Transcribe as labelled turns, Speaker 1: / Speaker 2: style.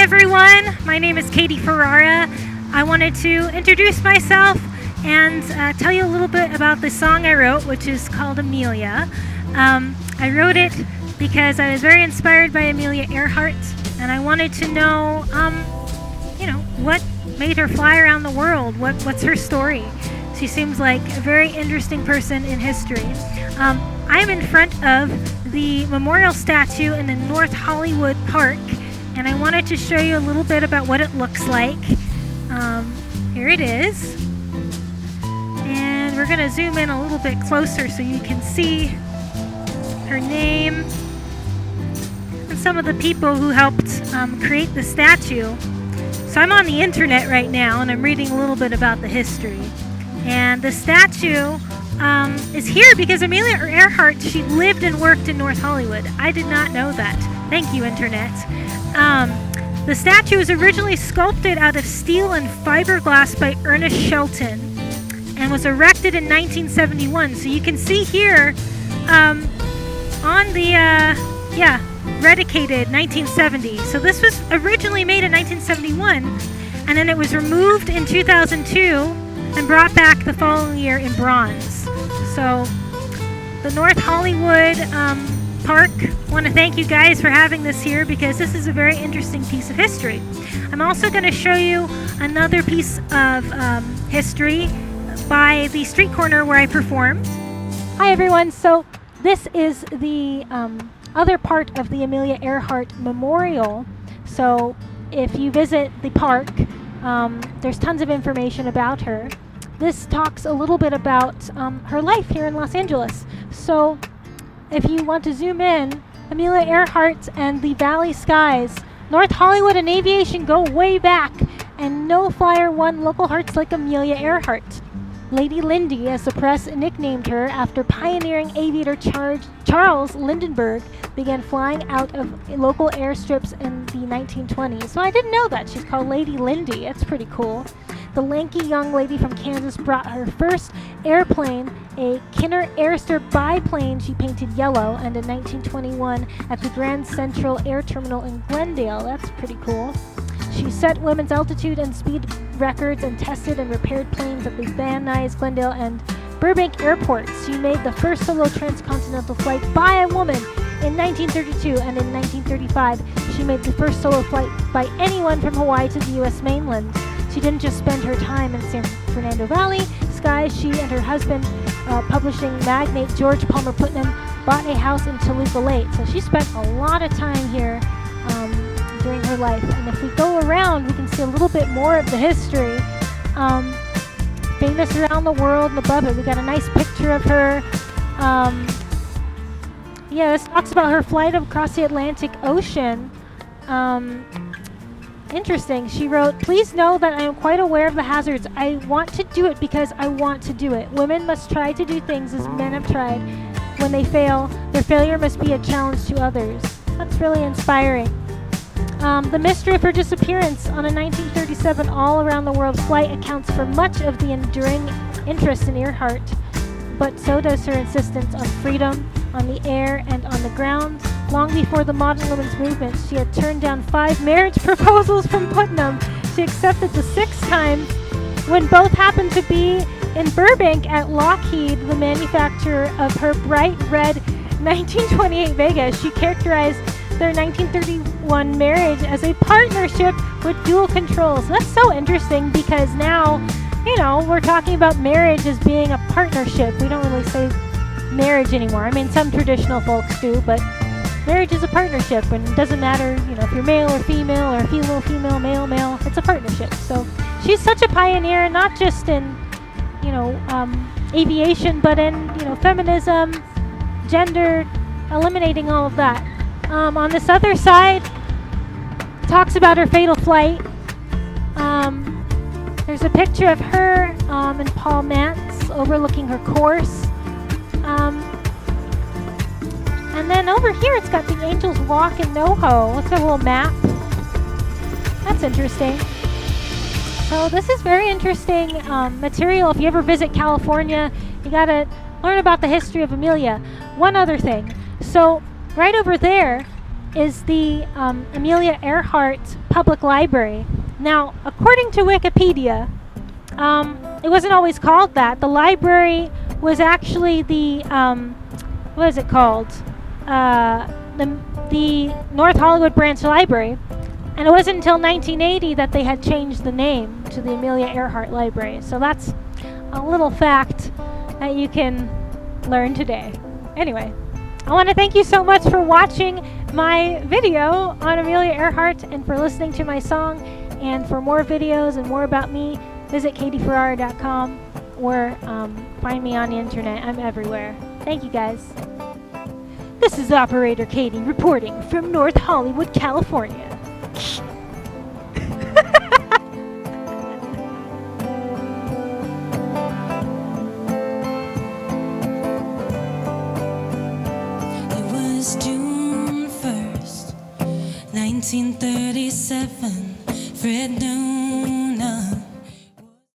Speaker 1: everyone, my name is Katie Ferrara. I wanted to introduce myself and tell you a little bit about the song I wrote, which is called Amelia. I wrote it because I was very inspired by Amelia Earhart, and I wanted to know, what made her fly around the world? What's her story? She seems like a very interesting person in history. I'm in front of the memorial statue in the North Hollywood Park, and I wanted to show you a little bit about what it looks like. Here it is. And we're going to zoom in a little bit closer so you can see her name and some of the people who helped create the statue. So I'm on the internet right now, and I'm reading a little bit about the history. And the statue is here because Amelia Earhart, she lived and worked in North Hollywood. I did not know that. Thank you, internet. The statue was originally sculpted out of steel and fiberglass by Ernest Shelton and was erected in 1971. So you can see here on the, dedicated 1970. So this was originally made in 1971, and then it was removed in 2002 and brought back the following year in bronze. So the North Hollywood Park, I want to thank you guys for having this here because this is a very interesting piece of history. I'm also going to show you another piece of history by the street corner where I performed. Hi everyone, so this is the other part of the Amelia Earhart Memorial. So if you visit the park, there's tons of information about her. This talks a little bit about her life here in Los Angeles. So if you want to zoom in, Amelia Earhart and the Valley Skies, North Hollywood and aviation go way back, and no flyer won local hearts like Amelia Earhart. Lady Lindy, as the press nicknamed her after pioneering aviator Charles Lindbergh began flying out of local airstrips in the 1920s. So I didn't know that. She's called Lady Lindy. That's pretty cool. The lanky young lady from Kansas brought her first airplane, a Kinner Airster biplane she painted yellow, and in 1921 at the Grand Central Air Terminal in Glendale. That's pretty cool. She set women's altitude and speed records and tested and repaired planes at the Van Nuys, Glendale, and Burbank airports. She made the first solo transcontinental flight by a woman in 1932, and in 1935 she made the first solo flight by anyone from Hawaii to the U.S. mainland. She didn't just spend her time in San Fernando Valley skies. She and her husband, publishing magnate George Palmer Putnam, bought a house in Toluca Lake. So she spent a lot of time here during her life. And if we go around, we can see a little bit more of the history. Famous around the world, and above it, we got a nice picture of her. This talks about her flight across the Atlantic Ocean. Interesting. She wrote, "Please know that I am quite aware of the hazards. I want to do it because I want to do it. Women must try to do things as men have tried. When they fail, their failure must be a challenge to others." That's really inspiring. The mystery of her disappearance on a 1937 all-around-the-world flight accounts for much of the enduring interest in Earhart, but so does her insistence on freedom on the air and on the ground. Long before the modern women's movement, she had turned down 5 marriage proposals from Putnam. She accepted the 6th time when both happened to be in Burbank at Lockheed, the manufacturer of her bright red 1928 Vega. She characterized their 1931 marriage as a partnership with dual controls. That's so interesting because now, we're talking about marriage as being a partnership. We don't really say marriage anymore. I mean, some traditional folks do, but marriage is a partnership, and it doesn't matter, if you're male or female, or female, male, it's a partnership. So she's such a pioneer, not just in, aviation, but in, feminism, gender, eliminating all of that. On this other side, talks about her fatal flight. There's a picture of her and Paul Mantz overlooking her course. And then over here, it's got the Angels Walk in NoHo. It's got a little map. That's interesting. So this is very interesting material. If you ever visit California, you got to learn about the history of Amelia. One other thing. So right over there is the Amelia Earhart Public Library. Now, according to Wikipedia, it wasn't always called that. The library was actually the, what is it called? The North Hollywood Branch Library. And it wasn't until 1980 that they had changed the name to the Amelia Earhart Library. So that's a little fact that you can learn today. Anyway, I want to thank you so much for watching my video on Amelia Earhart and for listening to my song. And for more videos and more about me, visit katieferrara.com or find me on the internet. I'm everywhere. Thank you, guys. This is Operator Katie reporting from North Hollywood, California.
Speaker 2: It was June 1st, 1937. Fred knew